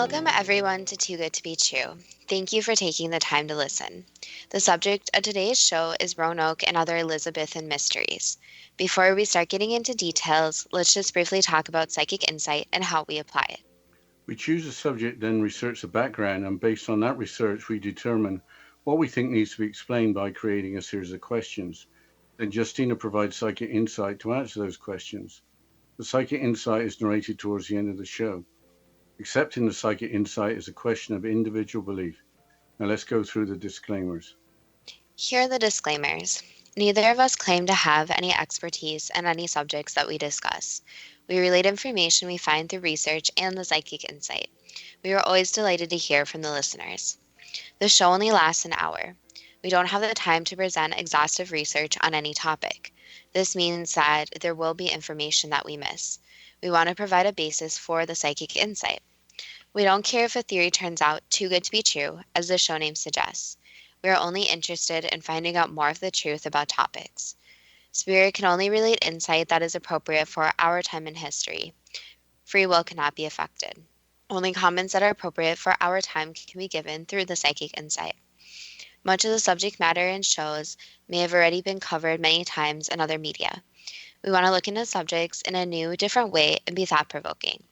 Welcome everyone to Too Good to Be True. Thank you for taking the time to listen. The subject of today's show is Roanoke and other Elizabethan mysteries. Before we start getting into details, let's just briefly talk about psychic insight and how we apply it. We choose a subject, then research the background, and based on that research, we determine what we think needs to be explained by creating a series of questions. Then Justina provides psychic insight to answer those questions. The psychic insight is narrated towards the end of the show. Accepting the psychic insight is a question of individual belief. Now let's go through the disclaimers. Here are the disclaimers. Neither of us claim to have any expertise in any subjects that we discuss. We relate information we find through research and the psychic insight. We are always delighted to hear from the listeners. The show only lasts an hour. We don't have the time to present exhaustive research on any topic. This means that there will be information that we miss. We want to provide a basis for the psychic insight. We don't care if a theory turns out too good to be true, as the show name suggests. We are only interested in finding out more of the truth about topics. Spirit can only relate insight that is appropriate for our time in history. Free will cannot be affected. Only comments that are appropriate for our time can be given through the psychic insight. Much of the subject matter in shows may have already been covered many times in other media. We want to look into subjects in a new, different way and be thought provoking.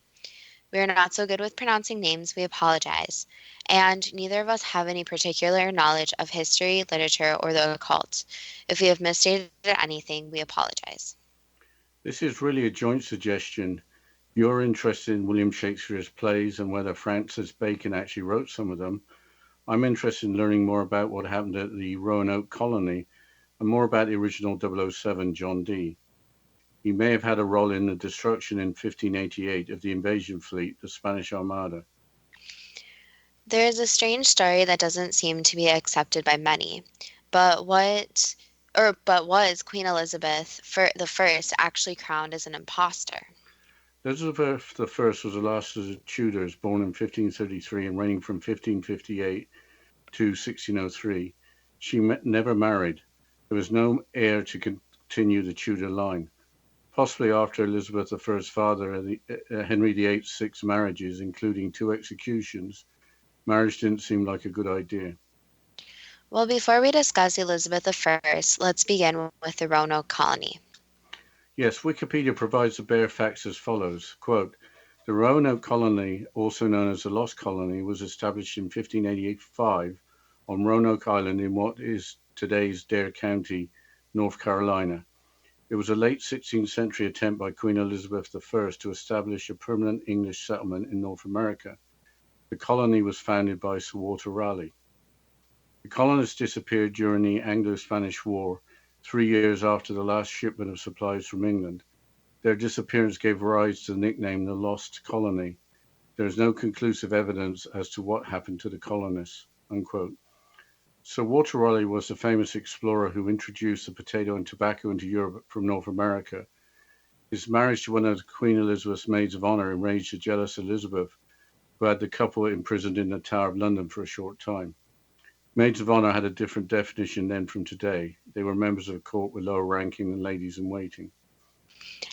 We are not so good with pronouncing names, we apologize. And neither of us have any particular knowledge of history, literature, or the occult. If we have misstated anything, we apologize. This is really a joint suggestion. You're interested in William Shakespeare's plays and whether Francis Bacon actually wrote some of them. I'm interested in learning more about what happened at the Roanoke Colony and more about the original 007 John Dee. He may have had a role in the destruction in 1588 of the invasion fleet, the Spanish Armada. There is a strange story that doesn't seem to be accepted by many. But but was Queen Elizabeth the first actually crowned as an impostor? Elizabeth I was the last of the Tudors, born in 1533 and reigning from 1558 to 1603. She never married. There was no heir to continue the Tudor line. Possibly after Elizabeth I's father, Henry VIII's 6 marriages, including 2 executions, marriage didn't seem like a good idea. Well, before we discuss Elizabeth I, let's begin with the Roanoke Colony. Yes, Wikipedia provides the bare facts as follows. Quote, the Roanoke Colony, also known as the Lost Colony, was established in 1585 on Roanoke Island in what is today's Dare County, North Carolina. It was a late 16th century attempt by Queen Elizabeth I to establish a permanent English settlement in North America. The colony was founded by Sir Walter Raleigh. The colonists disappeared during the Anglo-Spanish War, 3 years after the last shipment of supplies from England. Their disappearance gave rise to the nickname the Lost Colony. There is no conclusive evidence as to what happened to the colonists. Unquote. Sir Walter Raleigh was the famous explorer who introduced the potato and tobacco into Europe from North America. His marriage to one of Queen Elizabeth's maids of honour enraged the jealous Elizabeth, who had the couple imprisoned in the Tower of London for a short time. Maids of honour had a different definition then from today. They were members of a court with lower ranking than ladies in waiting.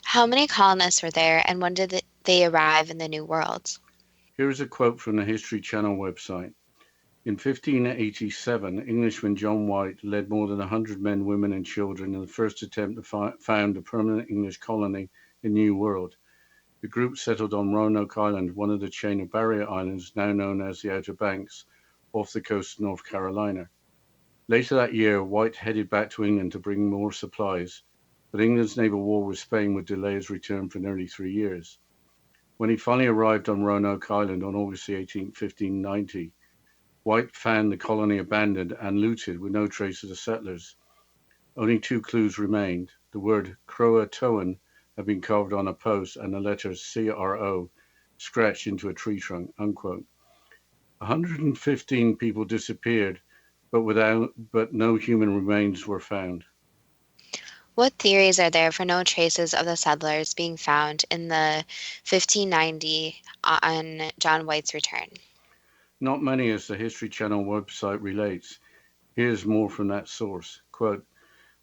How many colonists were there, and when did they arrive in the New World? Here is a quote from the History Channel website. In 1587, Englishman John White led more than 100 men, women, and children in the first attempt to found a permanent English colony in the New World. The group settled on Roanoke Island, one of the chain of barrier islands now known as the Outer Banks, off the coast of North Carolina. Later that year, White headed back to England to bring more supplies, but England's naval war with Spain would delay his return for nearly 3 years. When he finally arrived on Roanoke Island on August 18, 1590, White found the colony abandoned and looted with no trace of the settlers. Only 2 clues remained. The word Croatoan had been carved on a post and the letters CRO scratched into a tree trunk. Unquote. 115 people disappeared, but no human remains were found. What theories are there for no traces of the settlers being found in the 1590 on John White's return? Not many, as the History Channel website relates. Here's more from that source. Quote,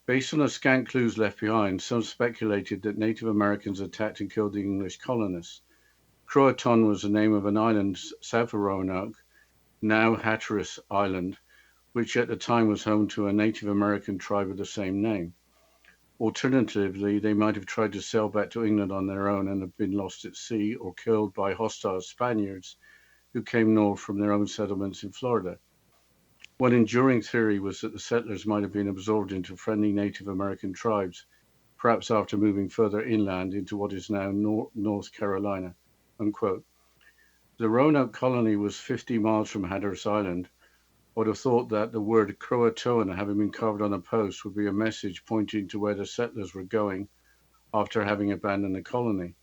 based on the scant clues left behind, some speculated that Native Americans attacked and killed the English colonists. Croatan was the name of an island south of Roanoke, now Hatteras Island, which at the time was home to a Native American tribe of the same name. Alternatively, they might have tried to sail back to England on their own and have been lost at sea or killed by hostile Spaniards who came north from their own settlements in Florida. One enduring theory was that the settlers might have been absorbed into friendly Native American tribes, perhaps after moving further inland into what is now North Carolina. Unquote. The Roanoke Colony was 50 miles from Hatteras Island. I would have thought that the word Croatoan, having been carved on a post, would be a message pointing to where the settlers were going after having abandoned the colony.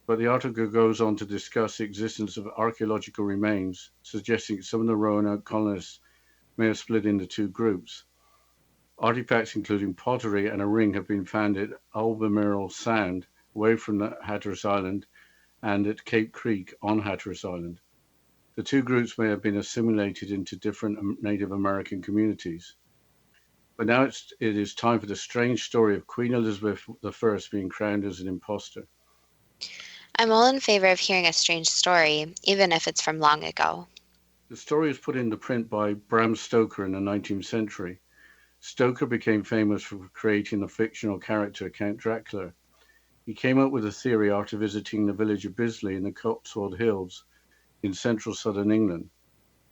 But the article goes on to discuss the existence of archaeological remains, suggesting some of the Roanoke colonists may have split into two groups. Artifacts including pottery and a ring have been found at Albemarle Sound, away from Hatteras Island, and at Cape Creek on Hatteras Island. The two groups may have been assimilated into different Native American communities. But now it is time for the strange story of Queen Elizabeth I being crowned as an impostor. I'm all in favor of hearing a strange story, even if it's from long ago. The story was put into print by Bram Stoker in the 19th century. Stoker became famous for creating the fictional character Count Dracula. He came up with a theory after visiting the village of Bisley in the Cotswold Hills in central southern England.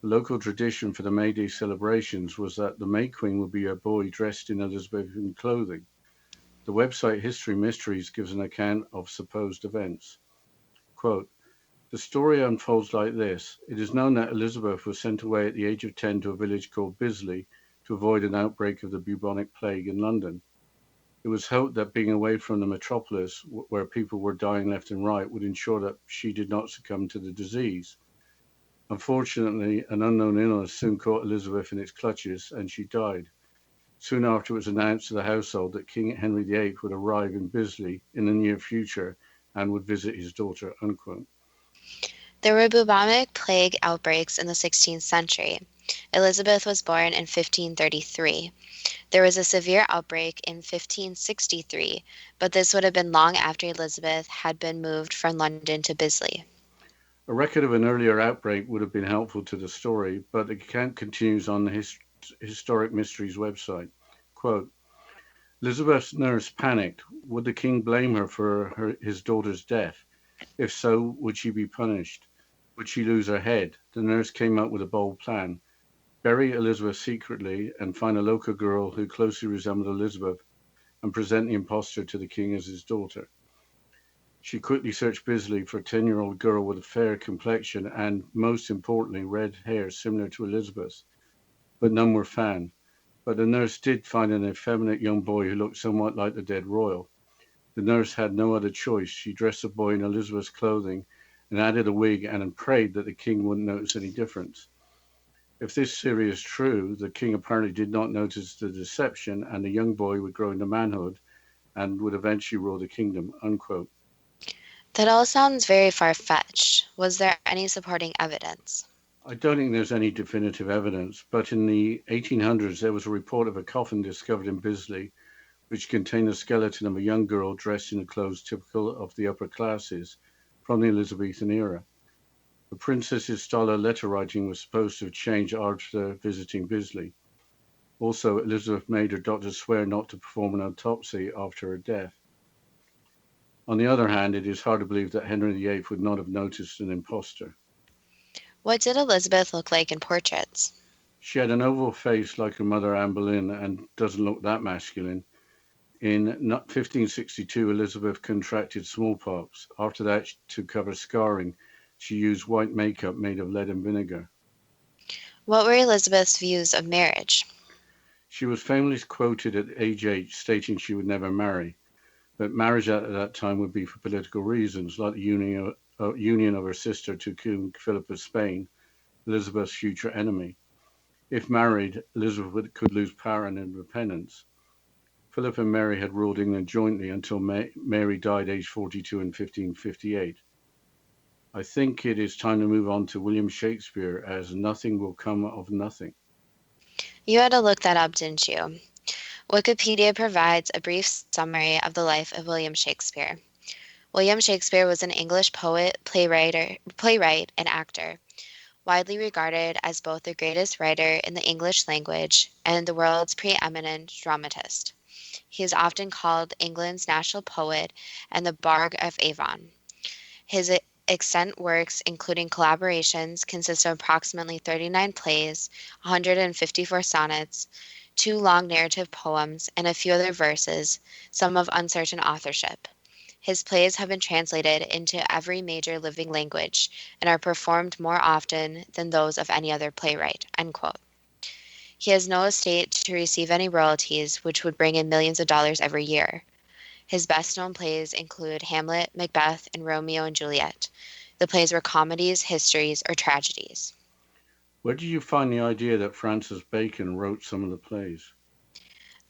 The local tradition for the May Day celebrations was that the May Queen would be a boy dressed in Elizabethan clothing. The website History Mysteries gives an account of supposed events. Quote, the story unfolds like this. It is known that Elizabeth was sent away at the age of 10 to a village called Bisley to avoid an outbreak of the bubonic plague in London. It was hoped that being away from the metropolis, where people were dying left and right, would ensure that she did not succumb to the disease. Unfortunately, an unknown illness soon caught Elizabeth in its clutches, and she died. Soon after, it was announced to the household that King Henry VIII would arrive in Bisley in the near future and would visit his daughter. Unquote. There were bubonic plague outbreaks in the 16th century. Elizabeth was born in 1533. There was a severe outbreak in 1563, but this would have been long after Elizabeth had been moved from London to Bisley. A record of an earlier outbreak would have been helpful to the story, but the account continues on the Historic Mysteries website. Quote, Elizabeth's nurse panicked. Would the king blame her for his daughter's death? If so, would she be punished? Would she lose her head? The nurse came up with a bold plan. Bury Elizabeth secretly and find a local girl who closely resembled Elizabeth and present the impostor to the king as his daughter. She quickly searched Bisley for a 10-year-old girl with a fair complexion and, most importantly, red hair similar to Elizabeth's, but none were found. But the nurse did find an effeminate young boy who looked somewhat like the dead royal. The nurse had no other choice. She dressed the boy in Elizabeth's clothing and added a wig and prayed that the king wouldn't notice any difference. If this theory is true, the king apparently did not notice the deception and the young boy would grow into manhood and would eventually rule the kingdom. Unquote. That all sounds very far-fetched. Was there any supporting evidence? I don't think there's any definitive evidence, but in the 1800s there was a report of a coffin discovered in Bisley which contained the skeleton of a young girl dressed in the clothes typical of the upper classes from the Elizabethan era. The princess's style of letter writing was supposed to have changed after visiting Bisley. Also, Elizabeth made her doctors swear not to perform an autopsy after her death. On the other hand, it is hard to believe that Henry VIII would not have noticed an impostor. What did Elizabeth look like in portraits? She had an oval face like her mother Anne Boleyn and doesn't look that masculine. In 1562, Elizabeth contracted smallpox. After that, to cover scarring, she used white makeup made of lead and vinegar. What were Elizabeth's views of marriage? She was famously quoted at age 8 stating she would never marry, but marriage at that time would be for political reasons, like the union of her sister to King Philip of Spain, Elizabeth's future enemy. If married, Elizabeth could lose power and independence. Philip and Mary had ruled England jointly until Mary died aged 42 in 1558. I think it is time to move on to William Shakespeare, as nothing will come of nothing. You had to look that up, didn't you? Wikipedia provides a brief summary of the life of William Shakespeare. William Shakespeare was an English poet, playwright, and actor, widely regarded as both the greatest writer in the English language and the world's preeminent dramatist. He is often called England's national poet and the Bard of Avon. His extant works, including collaborations, consist of approximately 39 plays, 154 sonnets, two long narrative poems, and a few other verses, some of uncertain authorship. His plays have been translated into every major living language and are performed more often than those of any other playwright. End quote. He has no estate to receive any royalties, which would bring in millions of dollars every year. His best-known plays include Hamlet, Macbeth, and Romeo and Juliet. The plays were comedies, histories, or tragedies. Where did you find the idea that Francis Bacon wrote some of the plays?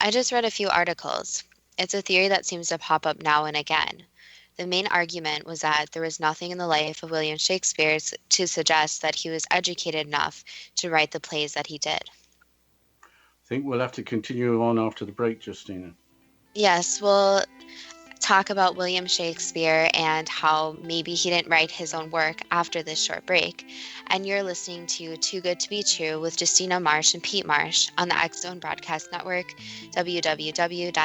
I just read a few articles. It's a theory that seems to pop up now and again. The main argument was that there was nothing in the life of William Shakespeare to suggest that he was educated enough to write the plays that he did. I think we'll have to continue on after the break, Justina. Yes, we'll talk about William Shakespeare and how maybe he didn't write his own work after this short break. And you're listening to Too Good to Be True with Justina Marsh and Pete Marsh on the X Zone Broadcast Network, www.xcbn.net.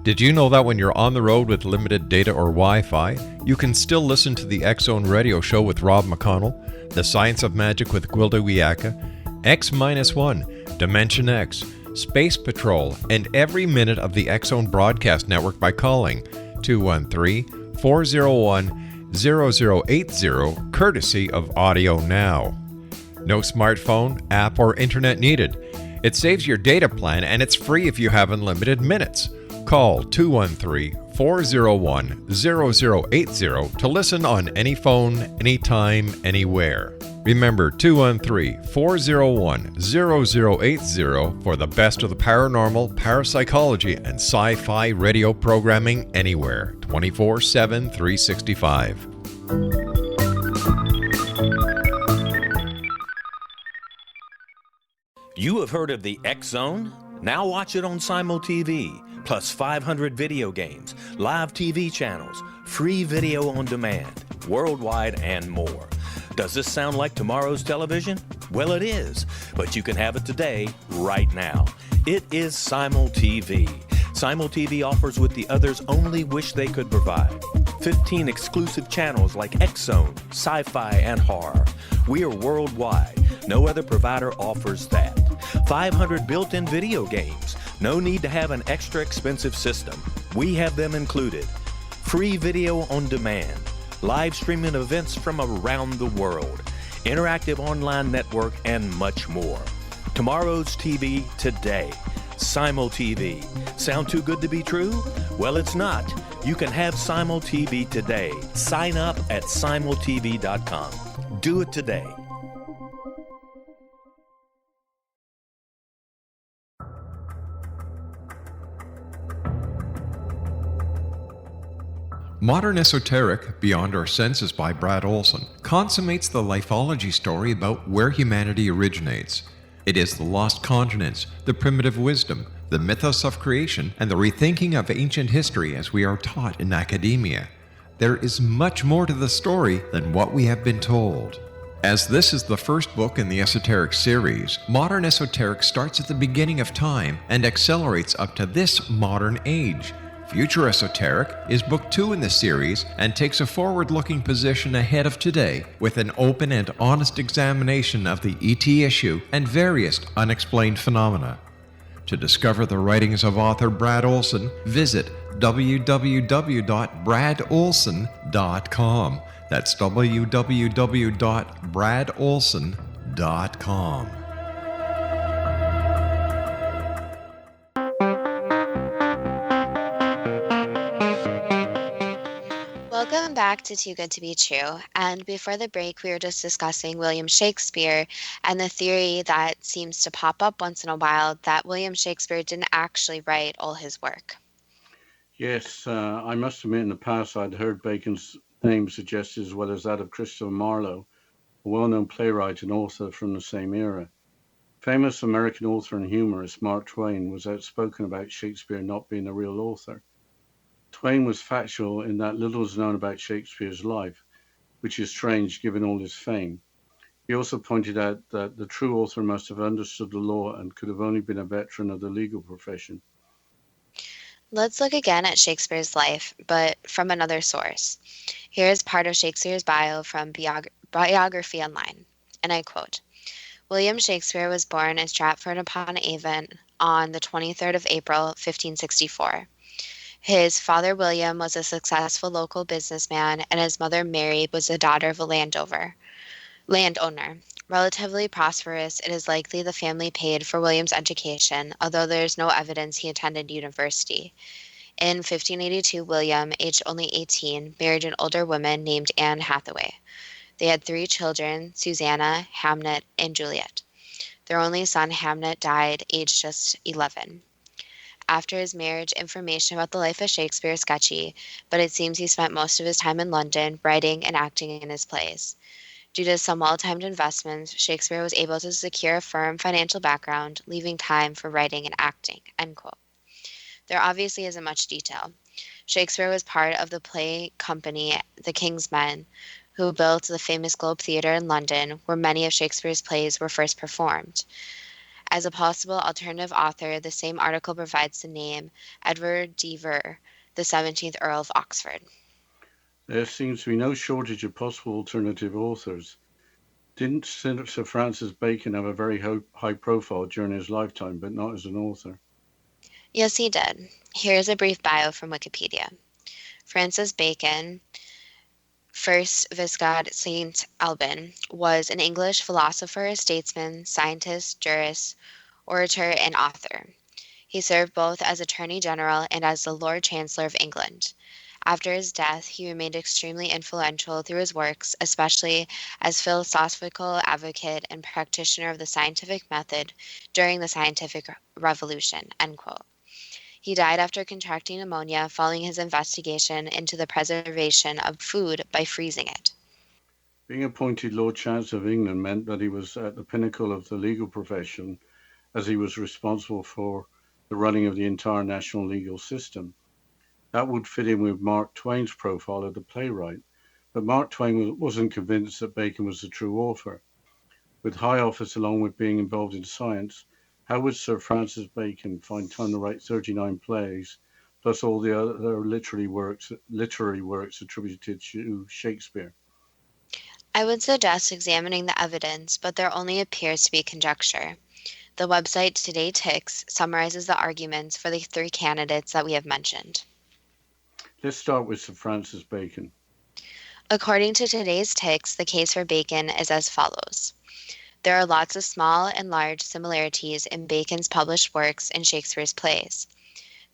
Did you know that when you're on the road with limited data or Wi-Fi, you can still listen to the X Zone Radio Show with Rob McConnell, The Science of Magic with Gwilda Wiyaka, X-1, Dimension X, Space Patrol, and every minute of the X Zone Broadcast Network by calling 213-401-0080, courtesy of Audio Now. No smartphone, app, or internet needed. It saves your data plan and it's free if you have unlimited minutes. Call 213-401-0080 to listen on any phone, anytime, anywhere. Remember 213-401-0080 for the best of the paranormal, parapsychology, and sci-fi radio programming anywhere, 24/7, 365. You have heard of the X Zone? Now watch it on Simul TV. Plus 500 video games, live TV channels, free video on demand, worldwide, and more. Does this sound like tomorrow's television? Well, it is, but you can have it today, right now. It is Simul TV. Simul TV offers what the others only wish they could provide. 15 exclusive channels like X Zone, sci-fi, and horror. We are worldwide. No other provider offers that. 500 built-in video games. No need to have an extra expensive system. We have them included. Free video on demand. Live streaming events from around the world. Interactive online network and much more. Tomorrow's TV today. Simul TV. Sound too good to be true? Well, it's not. You can have Simul TV today. Sign up at simultv.com. Do it today. Modern Esoteric, Beyond Our Senses by Brad Olson, consummates the lifeology story about where humanity originates. It is the lost continents, the primitive wisdom, the mythos of creation, and the rethinking of ancient history as we are taught in academia. There is much more to the story than what we have been told. As this is the first book in the Esoteric series, Modern Esoteric starts at the beginning of time and accelerates up to this modern age. Future Esoteric is book 2 in the series and takes a forward-looking position ahead of today with an open and honest examination of the ET issue and various unexplained phenomena. To discover the writings of author Brad Olson, visit www.bradolson.com. That's www.bradolson.com. back to Too Good to Be True. And before the break, we were just discussing William Shakespeare and the theory that seems to pop up once in a while that William Shakespeare didn't actually write all his work. Yes, I must admit in the past I'd heard Bacon's name suggested as well as that of Christopher Marlowe, a well-known playwright and author from the same era. Famous American author and humorist Mark Twain was outspoken about Shakespeare not being a real author. Twain was factual in that little is known about Shakespeare's life, which is strange given all his fame. He also pointed out that the true author must have understood the law and could have only been a veteran of the legal profession. Let's look again at Shakespeare's life, but from another source. Here is part of Shakespeare's bio from Biography Online, and I quote, William Shakespeare was born in Stratford-upon-Avon on the 23rd of April, 1564. His father William was a successful local businessman, and his mother Mary was the daughter of a landowner. Relatively prosperous, it is likely the family paid for William's education, although there is no evidence he attended university. In 1582, William, aged only 18, married an older woman named Anne Hathaway. They had 3 children, Susanna, Hamnet, and Juliet. Their only son, Hamnet, died aged just 11. After his marriage, information about the life of Shakespeare is sketchy, but it seems he spent most of his time in London, writing and acting in his plays. Due to some well-timed investments, Shakespeare was able to secure a firm financial background, leaving time for writing and acting. End quote. There obviously isn't much detail. Shakespeare was part of the play company The King's Men, who built the famous Globe Theatre in London, where many of Shakespeare's plays were first performed. As a possible alternative author, the same article provides the name Edward de Vere, the 17th Earl of Oxford. There seems to be no shortage of possible alternative authors. Didn't Sir Francis Bacon have a very high profile during his lifetime, but not as an author? Yes, he did. Here's a brief bio from Wikipedia. Francis Bacon, 1st Viscount St. Alban, was an English philosopher, statesman, scientist, jurist, orator, and author. He served both as Attorney General and as the Lord Chancellor of England. After his death, he remained extremely influential through his works, especially as philosophical advocate and practitioner of the scientific method during the scientific revolution. End quote. He died after contracting pneumonia following his investigation into the preservation of food by freezing it. Being appointed Lord Chancellor of England meant that he was at the pinnacle of the legal profession, as he was responsible for the running of the entire national legal system. That would fit in with Mark Twain's profile of the playwright, but Mark Twain wasn't convinced that Bacon was the true author. With high office along with being involved in science, how would Sir Francis Bacon find time to write 39 plays, plus all the other literary works attributed to Shakespeare? I would suggest examining the evidence, but there only appears to be conjecture. The website Today Ticks summarizes the arguments for the 3 candidates that we have mentioned. Let's start with Sir Francis Bacon. According to today's Ticks, the case for Bacon is as follows. There are lots of small and large similarities in Bacon's published works and Shakespeare's plays.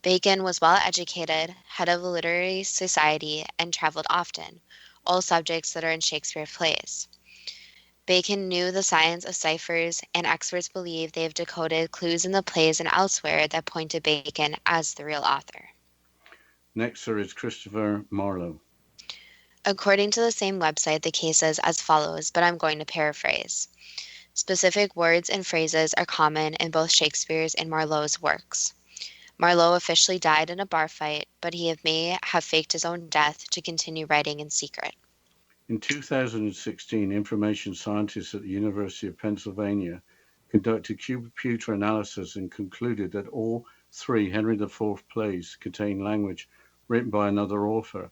Bacon was well educated, head of a literary society, and traveled often, all subjects that are in Shakespeare's plays. Bacon knew the science of ciphers, and experts believe they have decoded clues in the plays and elsewhere that point to Bacon as the real author. Next, there is Christopher Marlowe. According to the same website, the case is as follows, but I'm going to paraphrase. Specific words and phrases are common in both Shakespeare's and Marlowe's works. Marlowe officially died in a bar fight, but he may have faked his own death to continue writing in secret. In 2016, information scientists at the University of Pennsylvania conducted computer analysis and concluded that all 3 Henry IV plays contain language written by another author,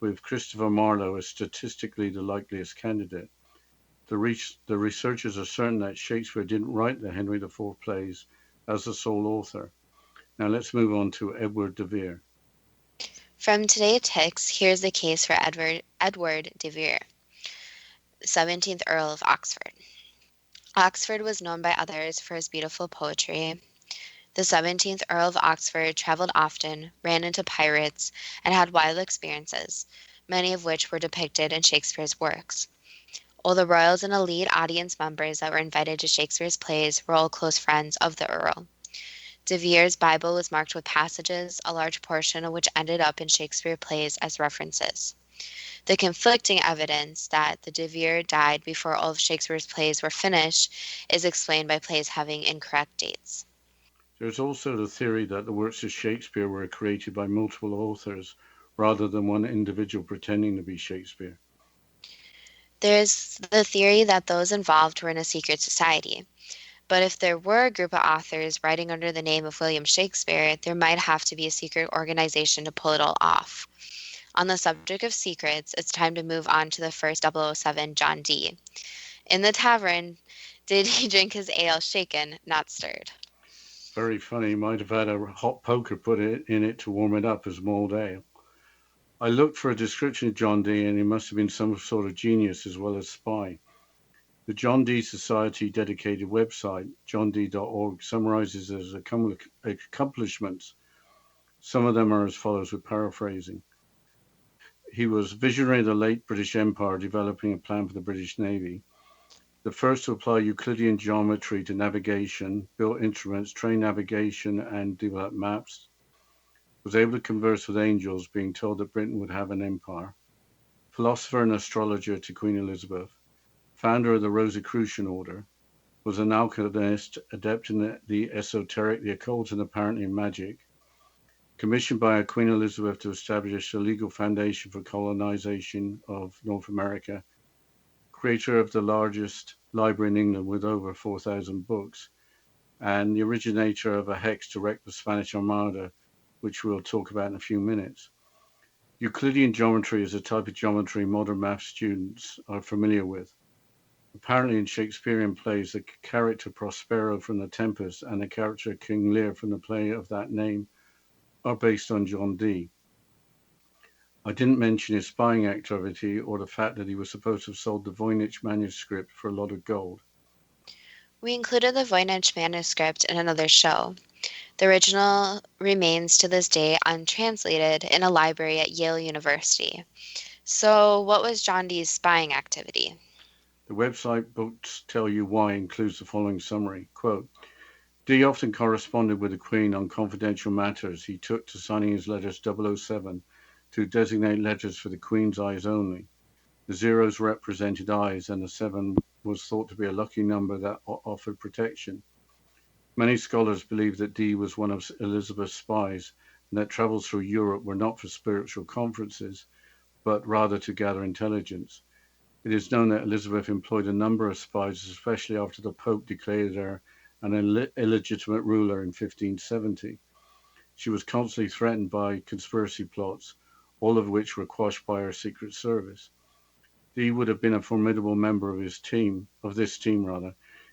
with Christopher Marlowe as statistically the likeliest candidate. The researchers are certain that Shakespeare didn't write the Henry IV plays as the sole author. Now let's move on to Edward de Vere. From Today Ticks, here's the case for Edward de Vere, 17th Earl of Oxford. Oxford was known by others for his beautiful poetry. The 17th Earl of Oxford traveled often, ran into pirates, and had wild experiences, many of which were depicted in Shakespeare's works. All the royals and elite audience members that were invited to Shakespeare's plays were all close friends of the Earl. De Vere's Bible was marked with passages, a large portion of which ended up in Shakespeare plays as references. The conflicting evidence that the De Vere died before all of Shakespeare's plays were finished is explained by plays having incorrect dates. There's also the theory that the works of Shakespeare were created by multiple authors rather than one individual pretending to be Shakespeare. There's the theory that those involved were in a secret society. But if there were a group of authors writing under the name of William Shakespeare, there might have to be a secret organization to pull it all off. On the subject of secrets, it's time to move on to the first 007, John Dee. In the tavern, did he drink his ale shaken, not stirred? Very funny. He might have had a hot poker put in it to warm it up as mulled ale. I looked for a description of John Dee, and he must have been some sort of genius as well as spy. The John Dee Society dedicated website, johnd.org, summarizes his accomplishments. Some of them are as follows, with paraphrasing. He was visionary of the late British Empire, developing a plan for the British Navy. The first to apply Euclidean geometry to navigation, built instruments, trained navigation, and developed maps. Was able to converse with angels, being told that Britain would have an empire. Philosopher and astrologer to Queen Elizabeth. Founder of the Rosicrucian Order. Was an alchemist, adept in the esoteric, the occult, and apparently in magic. Commissioned by Queen Elizabeth to establish a legal foundation for colonization of North America. Creator of the largest library in England with over 4,000 books, and the originator of a hex to wreck the Spanish Armada, which we'll talk about in a few minutes. Euclidean geometry is a type of geometry modern math students are familiar with. Apparently in Shakespearean plays, the character Prospero from The Tempest and the character King Lear from the play of that name are based on John Dee. I didn't mention his spying activity or the fact that he was supposed to have sold the Voynich manuscript for a lot of gold. We included the Voynich manuscript in another show. The original remains to this day untranslated in a library at Yale University. So, what was John Dee's spying activity? The website books tell you why includes the following summary. Quote, Dee often corresponded with the Queen on confidential matters. He took to signing his letters 007 to designate letters for the Queen's eyes only. The zeros represented eyes, and the 7 was thought to be a lucky number that offered protection. Many scholars believe that Dee was one of Elizabeth's spies, and that travels through Europe were not for spiritual conferences, but rather to gather intelligence. It is known that Elizabeth employed a number of spies, especially after the Pope declared her an illegitimate ruler in 1570. She was constantly threatened by conspiracy plots, all of which were quashed by her Secret Service. Dee would have been a formidable member of this team.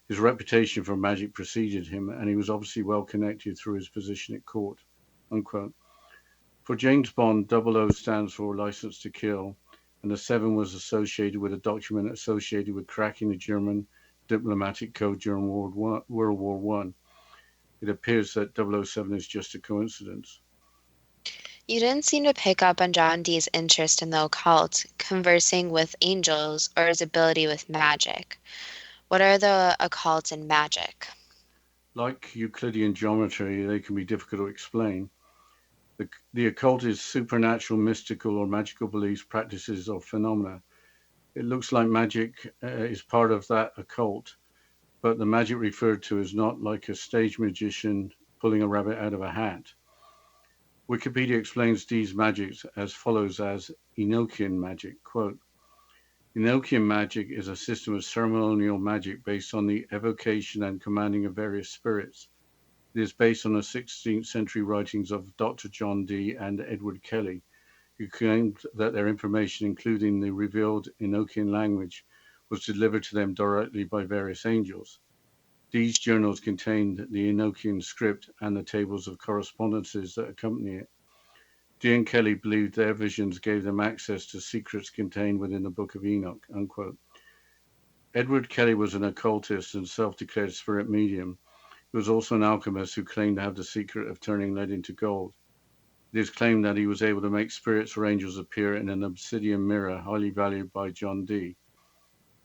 His reputation for magic preceded him, and he was obviously well connected through his position at court. Unquote. For James Bond, 00 stands for License to Kill, and the 7 was associated with a document associated with cracking the German diplomatic code during World War I. It appears that 007 is just a coincidence. You didn't seem to pick up on John Dee's interest in the occult, conversing with angels, or his ability with magic. What are the occult and magic? Like Euclidean geometry, they can be difficult to explain. The occult is supernatural, mystical, or magical beliefs, practices, or phenomena. It looks like magic is part of that occult, but the magic referred to is not like a stage magician pulling a rabbit out of a hat. Wikipedia explains Dee's magic as follows as Enochian magic. Quote, Enochian magic is a system of ceremonial magic based on the evocation and commanding of various spirits. It is based on the 16th century writings of Dr. John Dee and Edward Kelly, who claimed that their information, including the revealed Enochian language, was delivered to them directly by various angels. These journals contained the Enochian script and the tables of correspondences that accompany it. Dee and Kelly believed their visions gave them access to secrets contained within the Book of Enoch. Unquote. Edward Kelly was an occultist and self-declared spirit medium. He was also an alchemist who claimed to have the secret of turning lead into gold. It is claimed that he was able to make spirits or angels appear in an obsidian mirror highly valued by John Dee.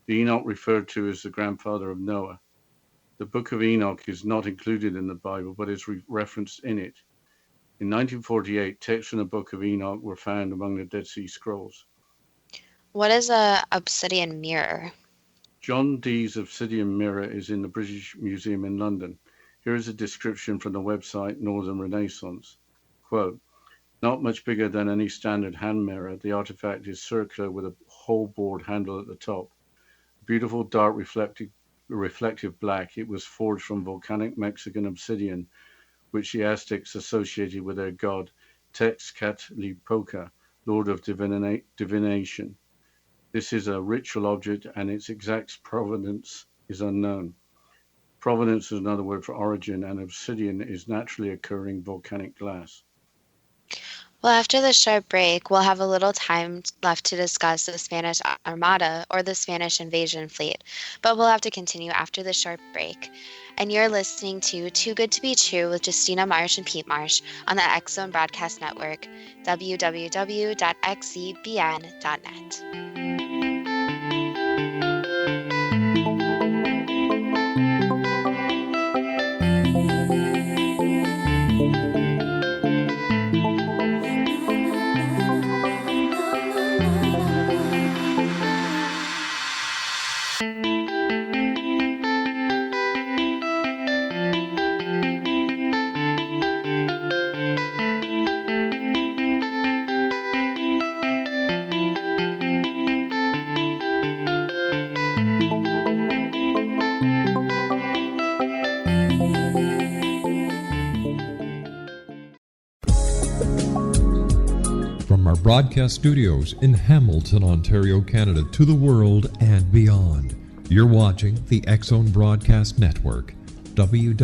The Enoch referred to as the grandfather of Noah. The Book of Enoch is not included in the Bible, but is referenced in it. In 1948, texts from the Book of Enoch were found among the Dead Sea Scrolls. What is a obsidian mirror? John Dee's obsidian mirror is in the British Museum in London. Here is a description from the website Northern Renaissance. Quote, not much bigger than any standard hand mirror, the artifact is circular with a hole bored handle at the top. Beautiful dark reflective black, it was forged from volcanic Mexican obsidian, which the Aztecs associated with their god Tezcatlipoca, lord of divination. This is a ritual object and its exact provenance is unknown. Provenance is another word for origin, and obsidian is naturally occurring volcanic glass. Well, after this short break, we'll have a little time left to discuss the Spanish Armada or the Spanish invasion fleet, but we'll have to continue after the short break. And you're listening to Too Good to Be True with Justina Marsh and Pete Marsh on the X Zone Broadcast Network, www.xzbn.net. From our broadcast studios in Hamilton, Ontario, Canada, to the world and beyond, you're watching the X Zone Broadcast Network, www.xzbn.net.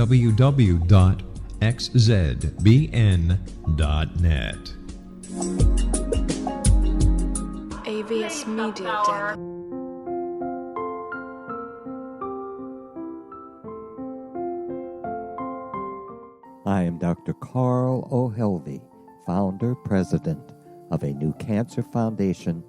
AVS Media Den. I am Dr. Carl O'Helvey, founder, president of a new cancer foundation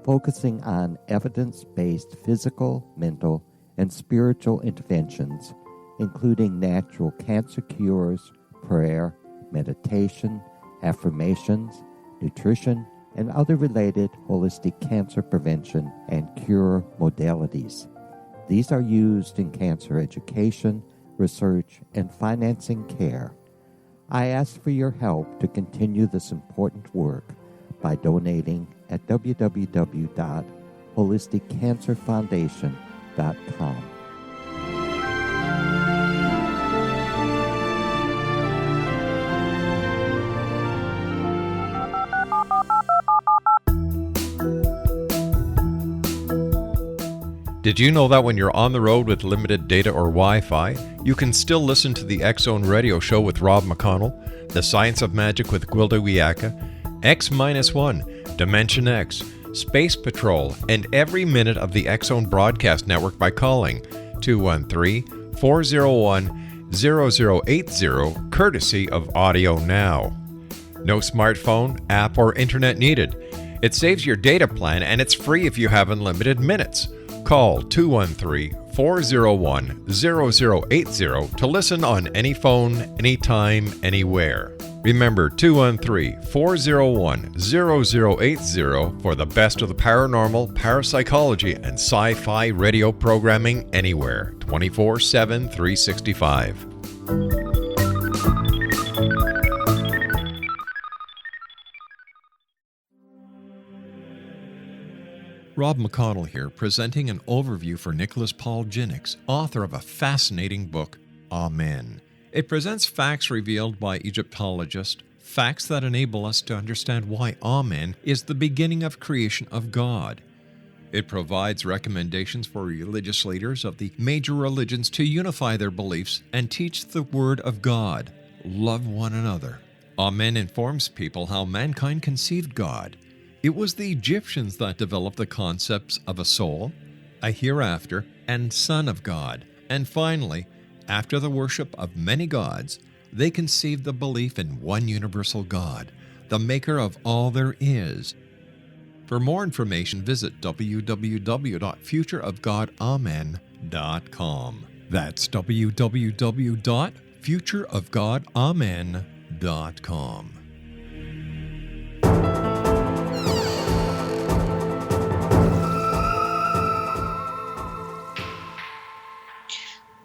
focusing on evidence-based physical, mental, and spiritual interventions, including natural cancer cures, prayer, meditation, affirmations, nutrition, and other related holistic cancer prevention and cure modalities. These are used in cancer education, research, and financing care. I ask for your help to continue this important work by donating at www.holisticcancerfoundation.com. Did you know that when you're on the road with limited data or Wi-Fi, you can still listen to the X Zone Radio Show with Rob McConnell, The Science of Magic with Gwilda Wiyaka, X-1, Dimension X, Space Patrol, and every minute of the X Zone Broadcast Network by calling 213-401-0080, courtesy of Audio Now. No smartphone, app, or internet needed. It saves your data plan and it's free if you have unlimited minutes. Call 213-401-0080 to listen on any phone, anytime, anywhere. Remember 213-401-0080 for the best of the paranormal, parapsychology, and sci-fi radio programming anywhere, 24/7, 365. Rob McConnell here, presenting an overview for Nicholas Paul Jennings, author of a fascinating book, Amen. It presents facts revealed by Egyptologists, facts that enable us to understand why Amen is the beginning of creation of God. It provides recommendations for religious leaders of the major religions to unify their beliefs and teach the Word of God. Love one another. Amen informs people how mankind conceived God. It was the Egyptians that developed the concepts of a soul, a hereafter, and Son of God. And finally, after the worship of many gods, they conceived the belief in one universal God, the maker of all there is. For more information, visit www.futureofgodamen.com. That's www.futureofgodamen.com.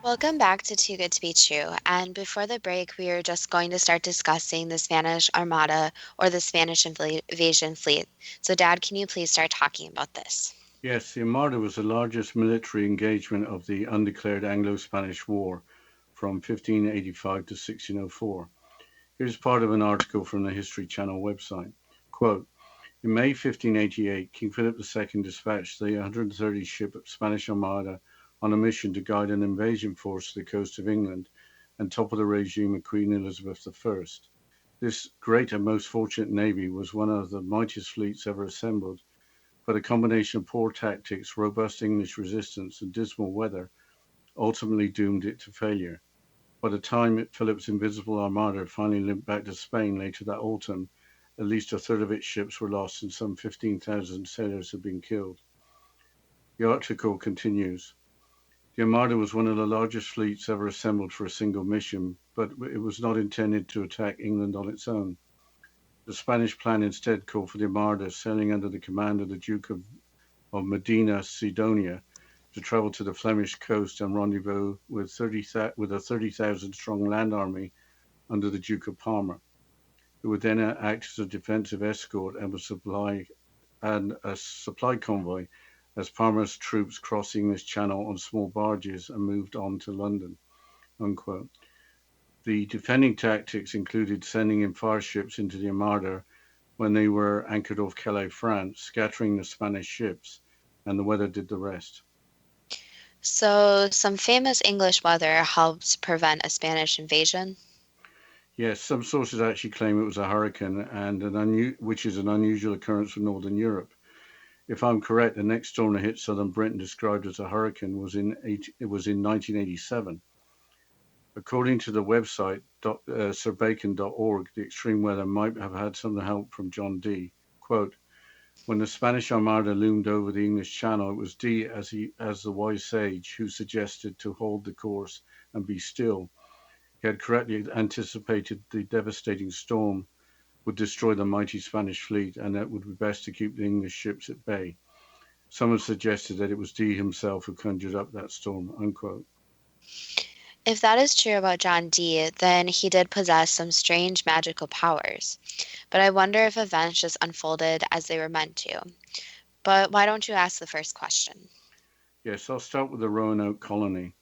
Welcome back to Too Good to Be True. And before the break, we are just going to start discussing the Spanish Armada or the Spanish invasion fleet. So, Dad, can you please start talking about this? Yes, the Armada was the largest military engagement of the undeclared Anglo-Spanish War from 1585 to 1604. Here's part of an article from the History Channel website. Quote, in May 1588, King Philip II dispatched the 130-ship Spanish Armada on a mission to guide an invasion force to the coast of England and topple the regime of Queen Elizabeth I. This great and most fortunate navy was one of the mightiest fleets ever assembled, but a combination of poor tactics, robust English resistance, and dismal weather ultimately doomed it to failure. By the time Philip's Invincible Armada finally limped back to Spain later that autumn, at least a third of its ships were lost and some 15,000 sailors had been killed. The article continues. The Armada was one of the largest fleets ever assembled for a single mission, but it was not intended to attack England on its own. The Spanish plan instead called for the Armada, sailing under the command of the Duke of Medina Sidonia, to travel to the Flemish coast and rendezvous with a 30,000 strong land army under the Duke of Parma, who would then act as a defensive escort and a supply convoy as Parma's troops crossed the English Channel on small barges and moved on to London. Unquote. The defending tactics included sending in fire ships into the Armada when they were anchored off Calais, France, scattering the Spanish ships, and the weather did the rest. So, some famous English weather helped prevent a Spanish invasion? Yes, some sources actually claim it was a hurricane, which is an unusual occurrence for Northern Europe. If I'm correct, the next storm that hit southern Britain, described as a hurricane, was in 1987. According to the website sirbacon.org, the extreme weather might have had some help from John Dee. Quote, when the Spanish Armada loomed over the English Channel, it was Dee, as the wise sage, who suggested to hold the course and be still. He had correctly anticipated the devastating storm would destroy the mighty Spanish fleet, and that it would be best to keep the English ships at bay. Some have suggested that it was Dee himself who conjured up that storm. Unquote. If that is true about John Dee, then he did possess some strange magical powers. But I wonder if events just unfolded as they were meant to. But why don't you ask the first question? Yes, I'll start with the Roanoke Colony.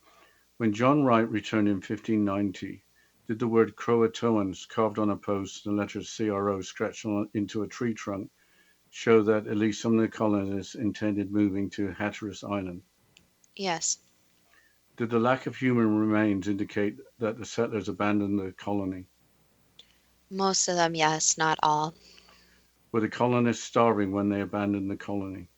When John Wright returned in 1590, did the word Croatoans carved on a post and the letters CRO scratched into a tree trunk show that at least some of the colonists intended moving to Hatteras Island? Yes. Did the lack of human remains indicate that the settlers abandoned the colony? Most of them, yes, not all. Were the colonists starving when they abandoned the colony?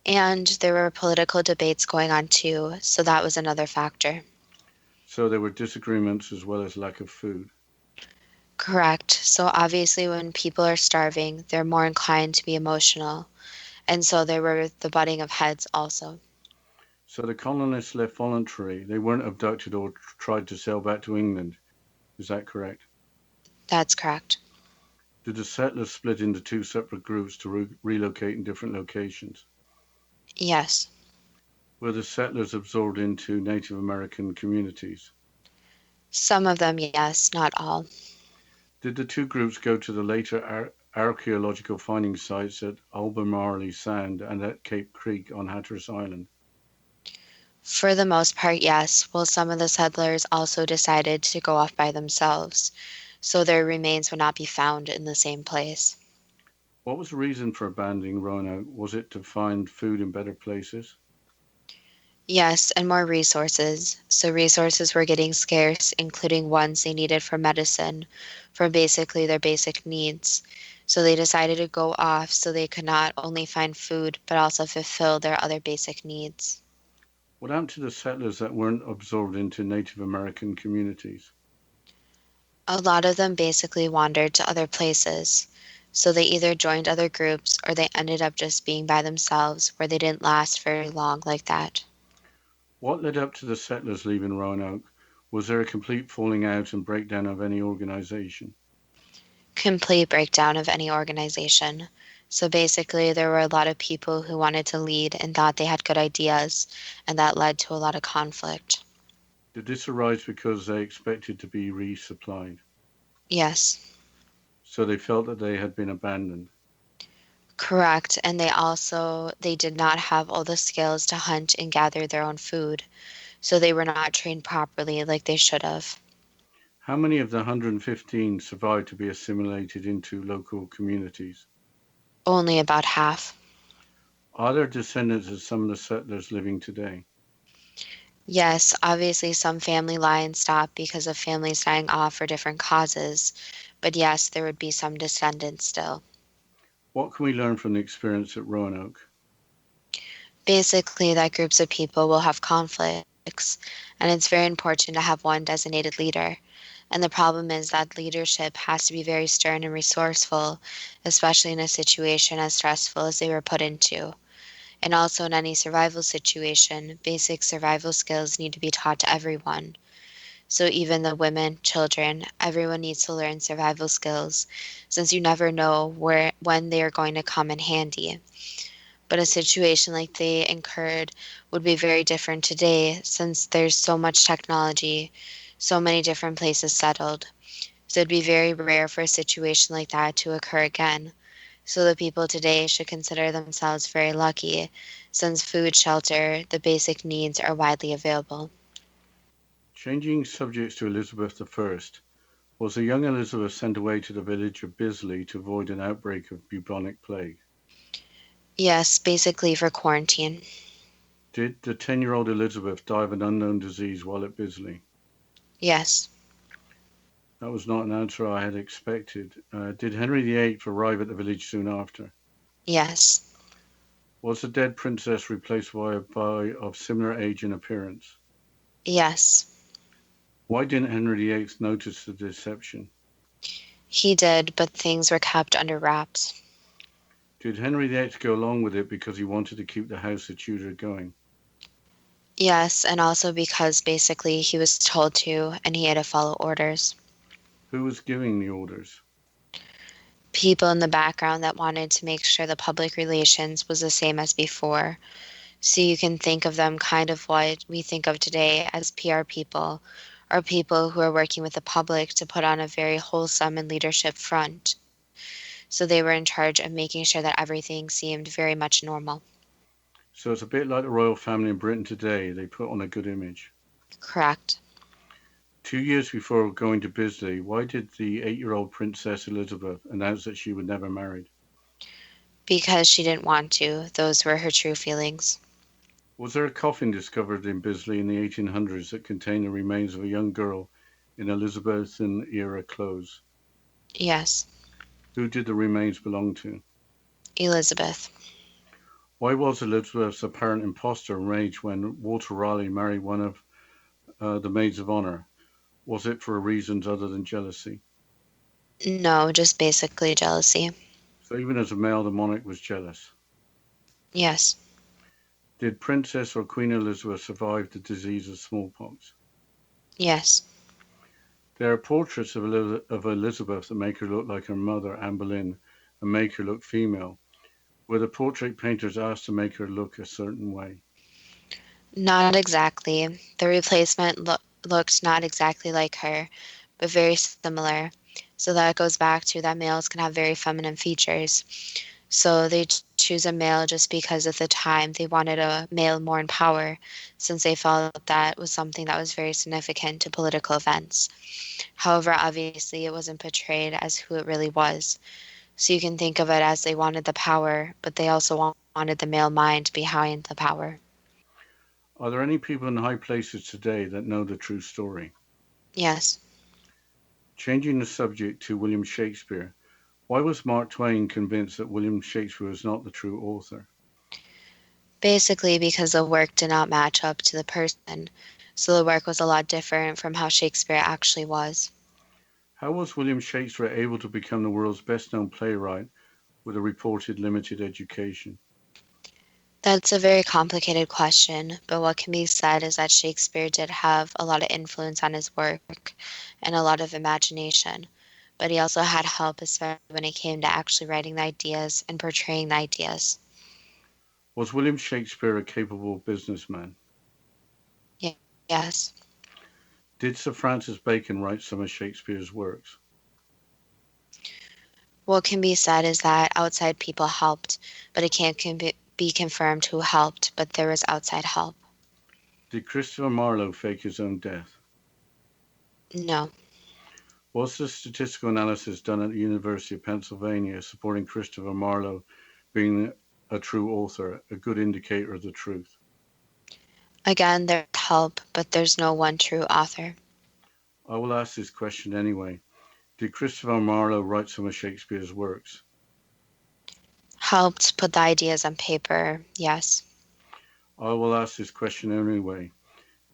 And there were political debates going on too, so that was another factor. So there were disagreements as well as lack of food. Correct. So obviously when people are starving, they're more inclined to be emotional. And so there were the butting of heads also. So the colonists left voluntarily. They weren't abducted or tried to sail back to England. Is that correct? That's correct. Did the settlers split into two separate groups to relocate in different locations? Yes. Were the settlers absorbed into Native American communities? Some of them, yes, not all. Did the two groups go to the later archaeological finding sites at Albemarle Sound and at Cape Creek on Hatteras Island? For the most part, yes, while some of the settlers also decided to go off by themselves, so their remains would not be found in the same place. What was the reason for abandoning Roanoke? Was it to find food in better places? Yes, and more resources. So resources were getting scarce, including ones they needed for medicine, for basically their basic needs. So they decided to go off so they could not only find food, but also fulfill their other basic needs. What happened to the settlers that weren't absorbed into Native American communities? A lot of them basically wandered to other places. So they either joined other groups or they ended up just being by themselves where they didn't last very long like that. What led up to the settlers leaving Roanoke? Was there a complete falling out and breakdown of any organization? Complete breakdown of any organization. So basically, there were a lot of people who wanted to lead and thought they had good ideas, and that led to a lot of conflict. Did this arise because they expected to be resupplied? Yes, So they felt that they had been abandoned. correct. And they did not have all the skills to hunt and gather their own food, so they were not trained properly like they should have. How many of the 115 survived to be assimilated into local communities? Only about half. Are there descendants of some of the settlers living today? Yes, obviously some family lines stopped because of families dying off for different causes, but yes, there would be some descendants still. What can we learn from the experience at Roanoke? Basically, that groups of people will have conflicts, and it's very important to have one designated leader. And the problem is that leadership has to be very stern and resourceful, especially in a situation as stressful as they were put into. And also, in any survival situation, basic survival skills need to be taught to everyone. So, even the women, children, everyone needs to learn survival skills, since you never know when they are going to come in handy. But a situation like they incurred would be very different today since there's so much technology, so many different places settled. So it'd be very rare for a situation like that to occur again. So the people today should consider themselves very lucky since food, shelter, the basic needs are widely available. Changing subjects to Elizabeth I, was the young Elizabeth sent away to the village of Bisley to avoid an outbreak of bubonic plague? Yes, basically for quarantine. Did the 10-year-old Elizabeth die of an unknown disease while at Bisley? Yes, That was not an answer I had expected. Did Henry VIII arrive at the village soon after? yes, Was the dead princess replaced by a boy of similar age and appearance? yes. Why didn't Henry VIII notice the deception? He did, but things were kept under wraps. Did Henry VIII go along with it because he wanted to keep the House of Tudor going? Yes, and also because basically he was told to and he had to follow orders. Who was giving the orders? People in the background that wanted to make sure the public relations was the same as before. So you can think of them kind of what we think of today as PR people, or people who are working with the public to put on a very wholesome and leadership front. So they were in charge of making sure that everything seemed very much normal. So it's a bit like the royal family in Britain today. They put on a good image. Correct. 2 years before going to Bisley, why did the 8-year-old Princess Elizabeth announce that she would never marry? Because she didn't want to. Those were her true feelings. Was there a coffin discovered in Bisley in the 1800s that contained the remains of a young girl in Elizabethan era clothes? Yes. Who did the remains belong to? Elizabeth. Why was Elizabeth's apparent impostor enraged when Walter Raleigh married one of the maids of honor? Was it for reasons other than jealousy? No, just basically jealousy. So even as a male, the monarch was jealous. Yes. Did Princess or Queen Elizabeth survive the disease of smallpox? Yes. There are portraits of Elizabeth that make her look like her mother, Anne Boleyn, and make her look female. Were the portrait painters asked to make her look a certain way? Not exactly. The replacement looked not exactly like her, but very similar. So that goes back to that males can have very feminine features. So they choose a male just because at the time they wanted a male more in power, since they felt that was something that was very significant to political events. However, obviously it wasn't portrayed as who it really was. So you can think of it as they wanted the power, but they also wanted the male mind behind the power. Are there any people in high places today that know the true story? Yes. Changing the subject to William Shakespeare, why was Mark Twain convinced that William Shakespeare was not the true author? Basically because the work did not match up to the person. So the work was a lot different from how Shakespeare actually was. How was William Shakespeare able to become the world's best-known playwright with a reported limited education? That's a very complicated question, but what can be said is that Shakespeare did have a lot of influence on his work and a lot of imagination, but he also had help, especially when it came to actually writing the ideas and portraying the ideas. Was William Shakespeare a capable businessman? Yes. Did Sir Francis Bacon write some of Shakespeare's works? What can be said is that outside people helped, but it can't be confirmed who helped, but there was outside help. Did Christopher Marlowe fake his own death? No. Was the statistical analysis done at the University of Pennsylvania supporting Christopher Marlowe being a true author, a good indicator of the truth? Again, there's help, but there's no one true author. I will ask this question anyway. Did Christopher Marlowe write some of Shakespeare's works? Helped put the ideas on paper, yes. I will ask this question anyway.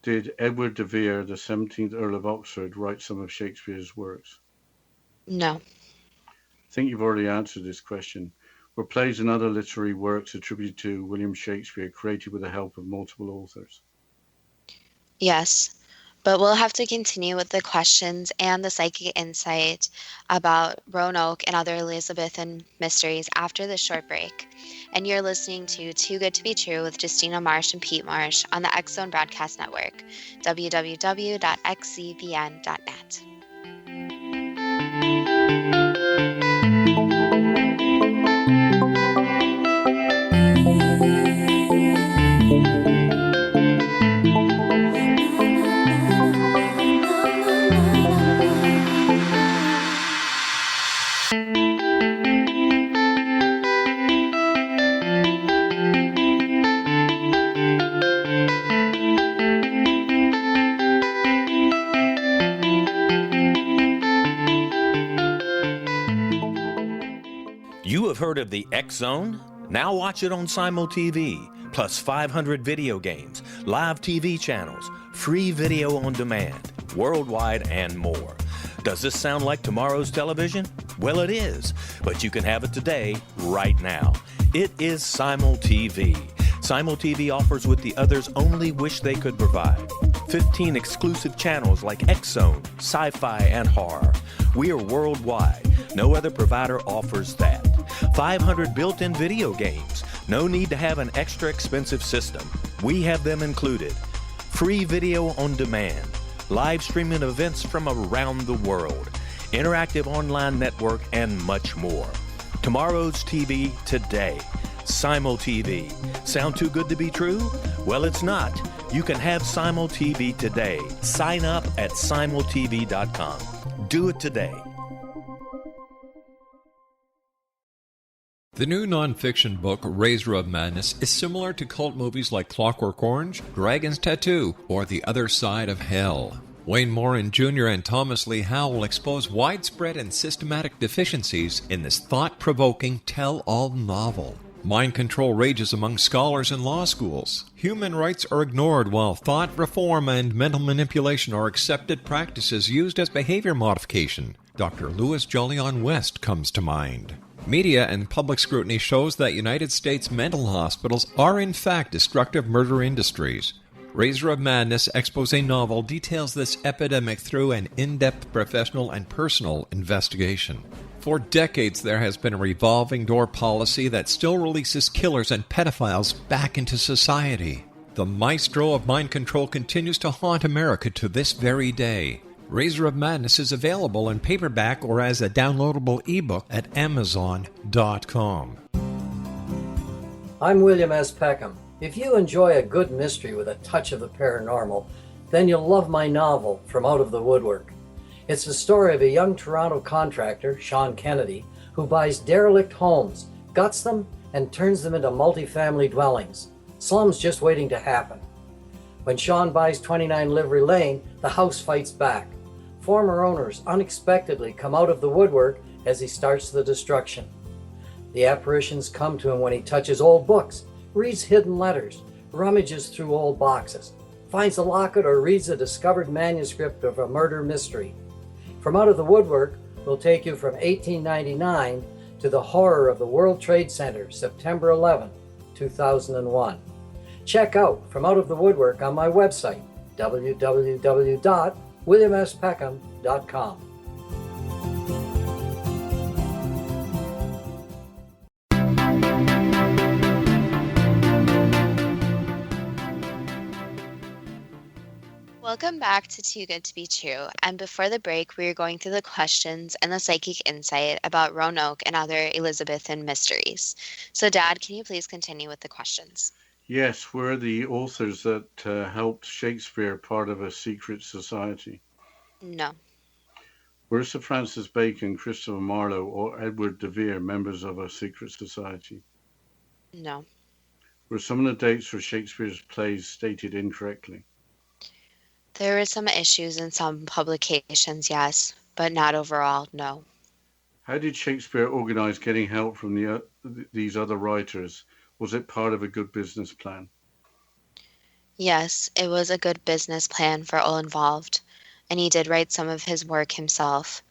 Did Edward de Vere, the 17th Earl of Oxford, write some of Shakespeare's works? No. I think you've already answered this question. Were plays and other literary works attributed to William Shakespeare created with the help of multiple authors? Yes. But we'll have to continue with the questions and the psychic insight about Roanoke and other Elizabethan mysteries after this short break. And you're listening to Too Good to Be True with Justina Marsh and Pete Marsh on the X Zone Broadcast Network, www.xzbn.net. You have heard of the X Zone? Now watch it on Simul TV, plus 500 video games, live TV channels, free video on demand, worldwide, and more. Does this sound like tomorrow's television? Well, it is, but you can have it today, right now. It is Simul TV. Simul TV offers what the others only wish they could provide. 15 exclusive channels like X Zone, sci-fi, and horror. We are worldwide. No other provider offers that. 500 built-in video games. No need to have an extra expensive system. We have them included. Free video on demand. Live streaming events from around the world. Interactive online network, and much more. Tomorrow's TV today. Simul TV. Sound too good to be true? Well, it's not. You can have Simul TV today. Sign up at simultv.com. Do it today. The new nonfiction book, Razor of Madness, is similar to cult movies like Clockwork Orange, Dragon's Tattoo, or The Other Side of Hell. Wayne Morin Jr. and Thomas Lee Howell will expose widespread and systematic deficiencies in this thought-provoking tell-all novel. Mind control rages among scholars in law schools. Human rights are ignored while thought reform and mental manipulation are accepted practices used as behavior modification. Dr. Louis Jolyon West comes to mind. Media and public scrutiny shows that United States mental hospitals are in fact destructive murder industries. Razor of Madness expose novel details this epidemic through an in-depth professional and personal investigation. For decades, there has been a revolving door policy that still releases killers and pedophiles back into society. The maestro of mind control continues to haunt America to this very day. Razor of Madness is available in paperback or as a downloadable ebook at Amazon.com. I'm William S. Peckham. If you enjoy a good mystery with a touch of the paranormal, then you'll love my novel, From Out of the Woodwork. It's the story of a young Toronto contractor, Sean Kennedy, who buys derelict homes, guts them, and turns them into multi-family dwellings. Slums just waiting to happen. When Sean buys 29 Livery Lane, the house fights back. Former owners unexpectedly come out of the woodwork as he starts the destruction. The apparitions come to him when he touches old books, reads hidden letters, rummages through old boxes, finds a locket, or reads a discovered manuscript of a murder mystery. From Out of the Woodwork will take you from 1899 to the horror of the World Trade Center, September 11, 2001. Check out From Out of the Woodwork on my website, www.williamspeckham.com. Welcome back to Too Good to Be True. And before the break, we were going through the questions and the psychic insight about Roanoke and other Elizabethan mysteries. So, Dad, can you please continue with the questions? Yes, we're the authors that helped Shakespeare part of a secret society. No. Were Sir Francis Bacon, Christopher Marlowe, or Edward de Vere members of a secret society? No. Were some of the dates for Shakespeare's plays stated incorrectly? There were some issues in some publications, yes, but not overall, no. How did Shakespeare organize getting help from these other writers? Was it part of a good business plan? Yes, it was a good business plan for all involved, and he did write some of his work himself.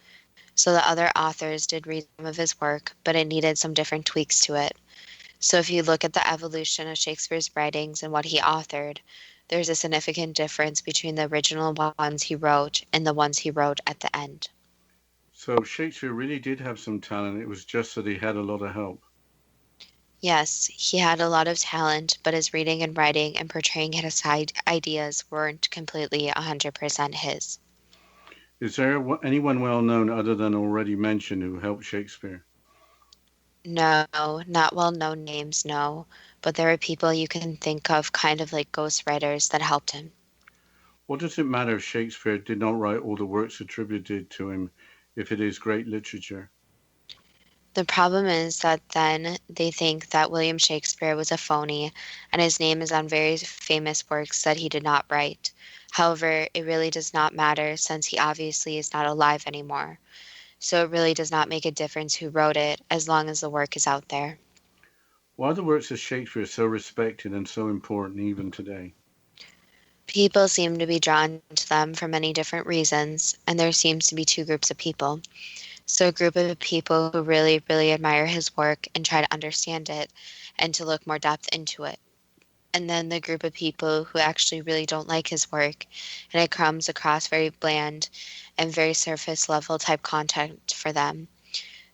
So the other authors did read some of his work, but it needed some different tweaks to it. So if you look at the evolution of Shakespeare's writings and what he authored, there's a significant difference between the original ones he wrote and the ones he wrote at the end. So Shakespeare really did have some talent. It was just that he had a lot of help. Yes, he had a lot of talent, but his reading and writing and portraying his ideas weren't completely 100% his. Is there anyone well known other than already mentioned who helped Shakespeare? No, not well-known names, no. But there are people you can think of kind of like ghostwriters that helped him. What does it matter if Shakespeare did not write all the works attributed to him if it is great literature? The problem is that then they think that William Shakespeare was a phony and his name is on very famous works that he did not write. However, it really does not matter since he obviously is not alive anymore. So it really does not make a difference who wrote it as long as the work is out there. Why are the works of Shakespeare so respected and so important even today? People seem to be drawn to them for many different reasons, and there seems to be two groups of people. So a group of people who really, really admire his work and try to understand it and to look more depth into it. And then the group of people who actually really don't like his work and it comes across very bland and very surface level type content for them.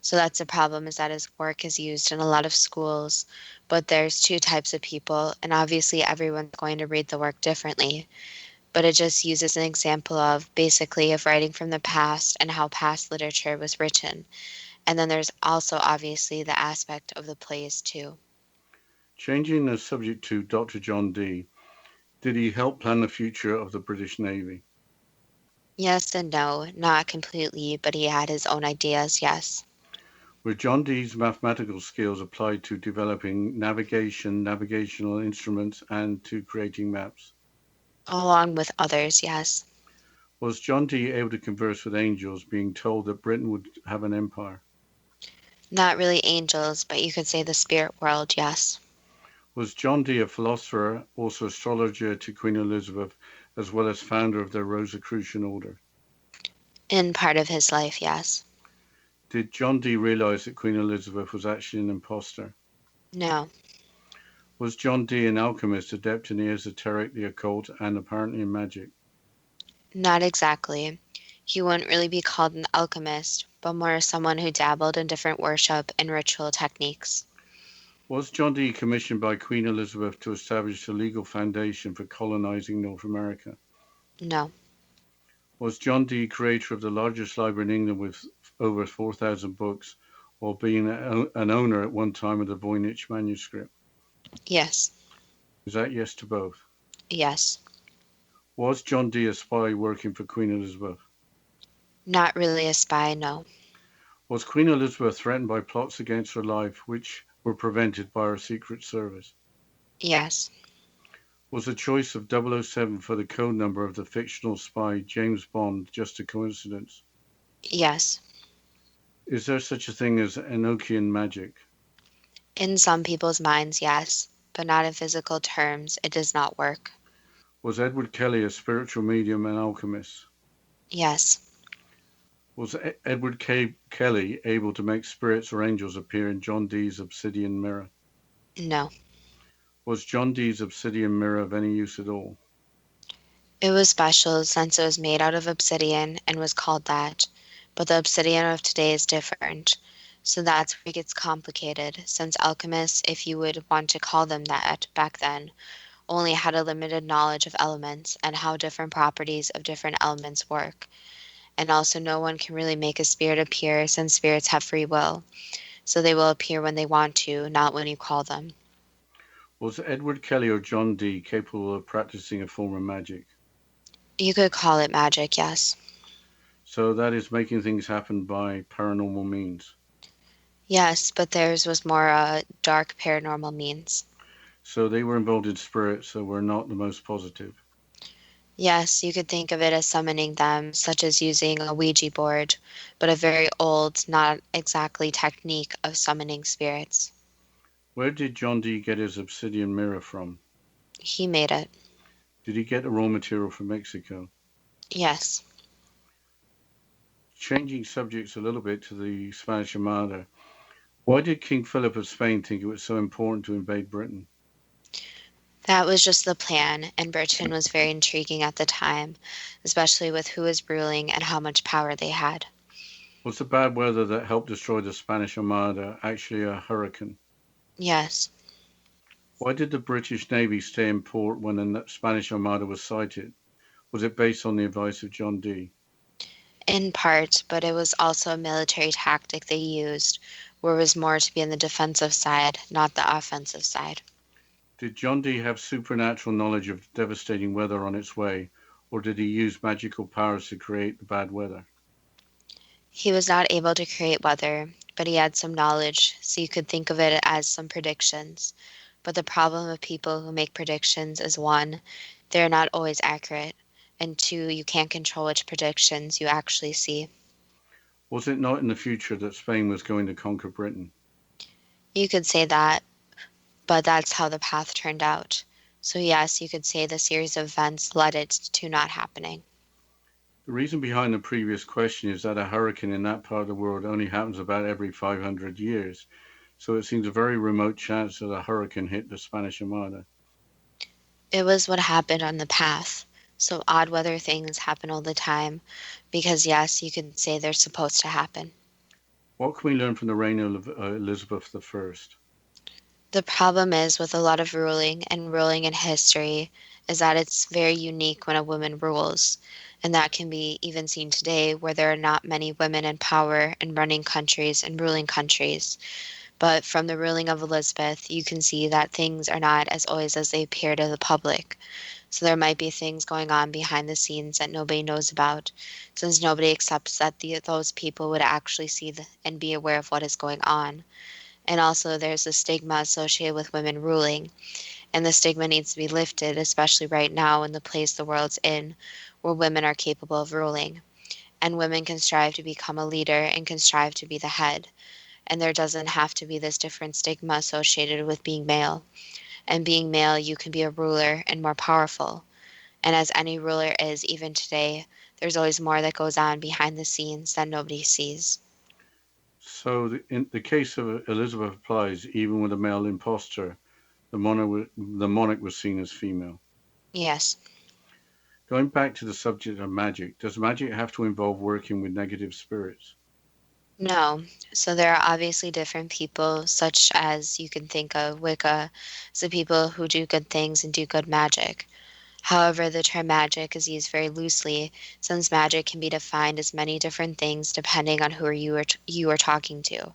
So that's the problem, is that his work is used in a lot of schools, but there's two types of people and obviously everyone's going to read the work differently. But it just uses an example of basically of writing from the past and how past literature was written. And then there's also obviously the aspect of the plays too. Changing the subject to Dr. John Dee, did he help plan the future of the British Navy? Yes and no, not completely, but he had his own ideas, yes. Were John Dee's mathematical skills applied to developing navigational instruments, and to creating maps? Along with others, yes. Was John Dee able to converse with angels, being told that Britain would have an empire? Not really angels, but you could say the spirit world, yes. Was John Dee a philosopher, also astrologer to Queen Elizabeth, as well as founder of the Rosicrucian order? In part of his life, yes. Did John Dee realize that Queen Elizabeth was actually an impostor? No. Was John Dee an alchemist, adept in the esoteric, the occult, and apparently in magic? Not exactly. He wouldn't really be called an alchemist, but more someone who dabbled in different worship and ritual techniques. Was John Dee commissioned by Queen Elizabeth to establish a legal foundation for colonizing North America? No. Was John Dee creator of the largest library in England with over 4,000 books, or being an owner at one time of the Voynich manuscript? Yes. Is that yes to both? Yes. Was John Dee a spy working for Queen Elizabeth? Not really a spy, no. Was Queen Elizabeth threatened by plots against her life, which were prevented by her Secret Service? Yes. Was the choice of 007 for the code number of the fictional spy James Bond just a coincidence? Yes. Is there such a thing as Enochian magic? In some people's minds, yes, but not in physical terms. It does not work. Was Edward Kelly a spiritual medium and alchemist? Yes. Was Edward Kelly able to make spirits or angels appear in John Dee's obsidian mirror? No. Was John Dee's obsidian mirror of any use at all? It was special since it was made out of obsidian and was called that, but the obsidian of today is different. So that's where it gets complicated, since alchemists, if you would want to call them that back then, only had a limited knowledge of elements and how different properties of different elements work. And also, no one can really make a spirit appear since spirits have free will, so they will appear when they want to, not when you call them. Was Edward Kelly or John Dee capable of practicing a form of magic? You could call it magic, yes. So that is making things happen by paranormal means. Yes, but theirs was more dark paranormal means. So they were involved in spirits that were not the most positive. Yes, you could think of it as summoning them, such as using a Ouija board, but a very old, not exactly technique of summoning spirits. Where did John Dee get his obsidian mirror from? He made it. Did he get the raw material from Mexico? Yes. Changing subjects a little bit to the Spanish Armada, why did King Philip of Spain think it was so important to invade Britain? That was just the plan, and Britain was very intriguing at the time, especially with who was ruling and how much power they had. Was the bad weather that helped destroy the Spanish Armada actually a hurricane? Yes. Why did the British Navy stay in port when the Spanish Armada was sighted? Was it based on the advice of John Dee? In part, but it was also a military tactic they used, where it was more to be on the defensive side, not the offensive side. Did John Dee have supernatural knowledge of devastating weather on its way, or did he use magical powers to create the bad weather? He was not able to create weather, but he had some knowledge, so you could think of it as some predictions. But the problem of people who make predictions is one, they're not always accurate, and two, you can't control which predictions you actually see. Was it not in the future that Spain was going to conquer Britain? You could say that, but that's how the path turned out. So yes, you could say the series of events led it to not happening. The reason behind the previous question is that a hurricane in that part of the world only happens about every 500 years, so it seems a very remote chance that a hurricane hit the Spanish Armada. It was what happened on the path. So odd weather things happen all the time, because yes, you could say they're supposed to happen. What can we learn from the reign of Elizabeth I? The problem is with a lot of ruling and ruling in history is that it's very unique when a woman rules. And that can be even seen today where there are not many women in power and running countries and ruling countries. But from the ruling of Elizabeth, you can see that things are not as always as they appear to the public. So there might be things going on behind the scenes that nobody knows about, since nobody accepts that those people would actually see and be aware of what is going on. And also there's a stigma associated with women ruling, and the stigma needs to be lifted, especially right now in the place the world's in, where women are capable of ruling. And women can strive to become a leader and can strive to be the head. And there doesn't have to be this different stigma associated with being male. And being male, you can be a ruler and more powerful. And as any ruler is, even today, there's always more that goes on behind the scenes that nobody sees. So, in the case of Elizabeth applies, even with a male impostor, the monarch was seen as female. Yes. Going back to the subject of magic, does magic have to involve working with negative spirits? No. So there are obviously different people, such as you can think of Wicca, so people who do good things and do good magic. However, the term magic is used very loosely, since magic can be defined as many different things depending on who you are talking to.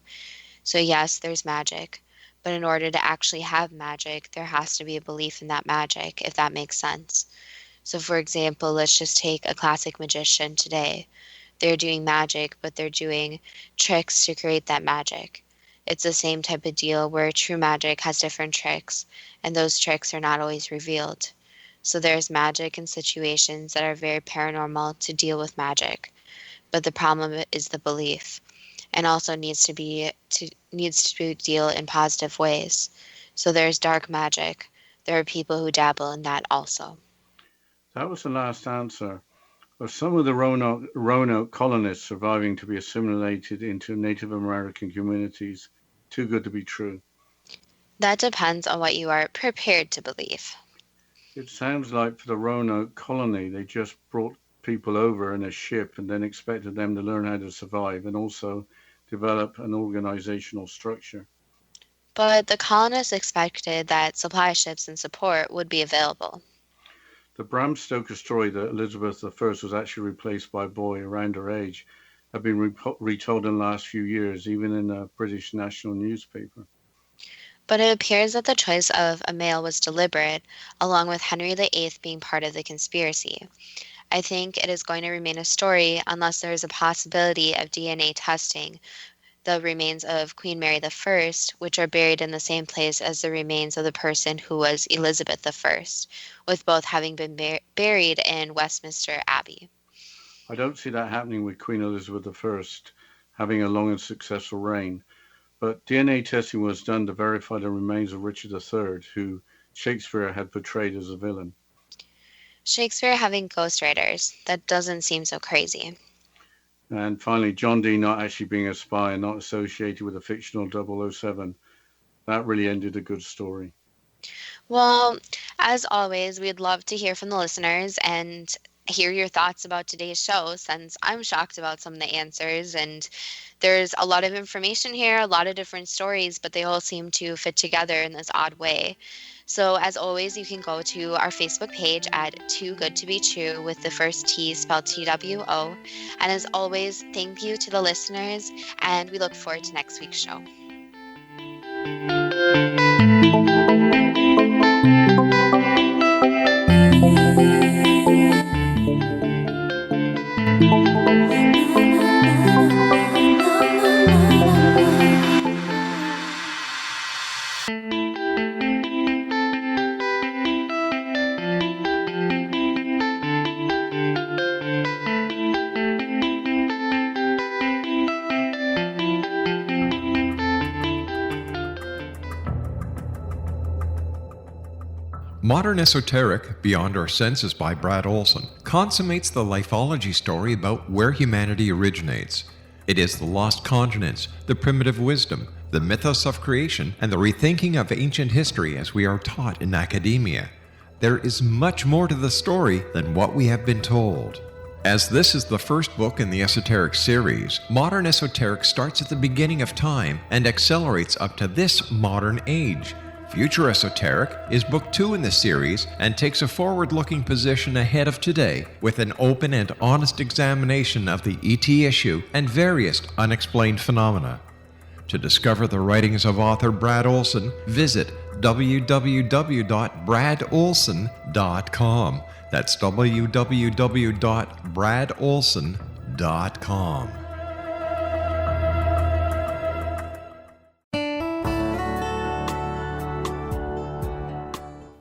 So yes, there's magic, but in order to actually have magic, there has to be a belief in that magic, if that makes sense. So for example, let's just take a classic magician today. They're doing magic, but they're doing tricks to create that magic. It's the same type of deal where true magic has different tricks, and those tricks are not always revealed. So there's magic in situations that are very paranormal to deal with magic, but the problem is the belief, and also needs to be deal in positive ways. So there's dark magic. There are people who dabble in that also. That was the last answer. Are some of the Roanoke colonists surviving to be assimilated into Native American communities too good to be true? That depends on what you are prepared to believe. It sounds like for the Roanoke colony, they just brought people over in a ship and then expected them to learn how to survive and also develop an organizational structure. But the colonists expected that supply ships and support would be available. The Bram Stoker story that Elizabeth I was actually replaced by a boy around her age have been retold in the last few years, even in a British national newspaper. But it appears that the choice of a male was deliberate, along with Henry VIII being part of the conspiracy. I think it is going to remain a story unless there is a possibility of DNA testing the remains of Queen Mary I, which are buried in the same place as the remains of the person who was Elizabeth I, with both having been buried in Westminster Abbey. I don't see that happening with Queen Elizabeth I having a long and successful reign, but DNA testing was done to verify the remains of Richard III, who Shakespeare had portrayed as a villain. Shakespeare having ghostwriters, that doesn't seem so crazy. And finally, John Dee not actually being a spy and not associated with a fictional 007. That really ended a good story. Well, as always, we'd love to hear from the listeners and hear your thoughts about today's show, since I'm shocked about some of the answers, and there's a lot of information here, a lot of different stories, but they all seem to fit together in this odd way. So as always, you can go to our Facebook page at Too Good to Be True with the first T spelled TWO. And as always, thank you to the listeners, and we look forward to next week's show. Modern Esoteric, Beyond Our Senses by Brad Olson, consummates the lifeology story about where humanity originates. It is the lost continents, the primitive wisdom, the mythos of creation, and the rethinking of ancient history as we are taught in academia. There is much more to the story than what we have been told. As this is the first book in the Esoteric series, Modern Esoteric starts at the beginning of time and accelerates up to this modern age. Future Esoteric is book 2 in the series and takes a forward-looking position ahead of today with an open and honest examination of the ET issue and various unexplained phenomena. To discover the writings of author Brad Olson, visit www.bradolson.com. That's www.bradolson.com.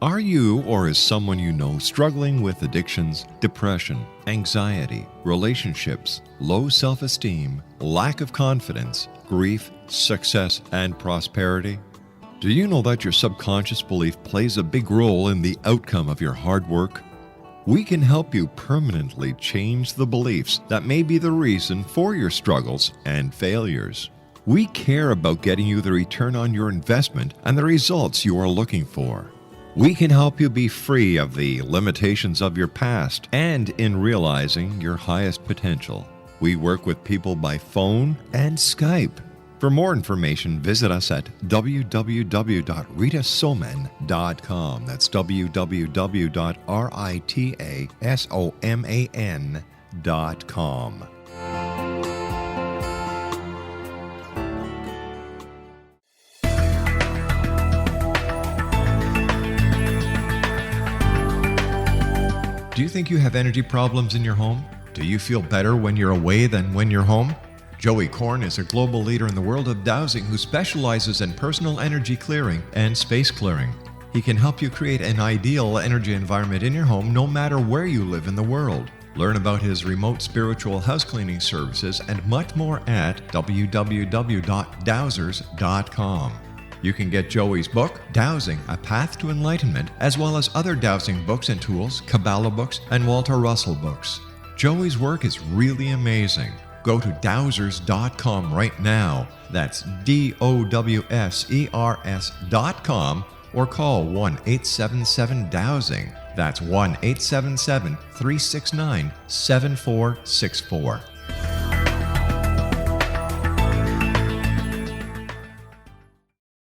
Are you or is someone you know struggling with addictions, depression, anxiety, relationships, low self-esteem, lack of confidence, grief, success, and prosperity? Do you know that your subconscious belief plays a big role in the outcome of your hard work? We can help you permanently change the beliefs that may be the reason for your struggles and failures. We care about getting you the return on your investment and the results you are looking for. We can help you be free of the limitations of your past and in realizing your highest potential. We work with people by phone and Skype. For more information, visit us at www.ritasoman.com. That's www.ritasoman.com. Do you think you have energy problems in your home? Do you feel better when you're away than when you're home? Joey Korn is a global leader in the world of dowsing who specializes in personal energy clearing and space clearing. He can help you create an ideal energy environment in your home no matter where you live in the world. Learn about his remote spiritual house cleaning services and much more at www.dowsers.com. You can get Joey's book, Dowsing, A Path to Enlightenment, as well as other dowsing books and tools, Kabbalah books, and Walter Russell books. Joey's work is really amazing. Go to dowsers.com right now. That's DOWSERS.com or call 1-877-DOWSING. That's 1-877-369-7464.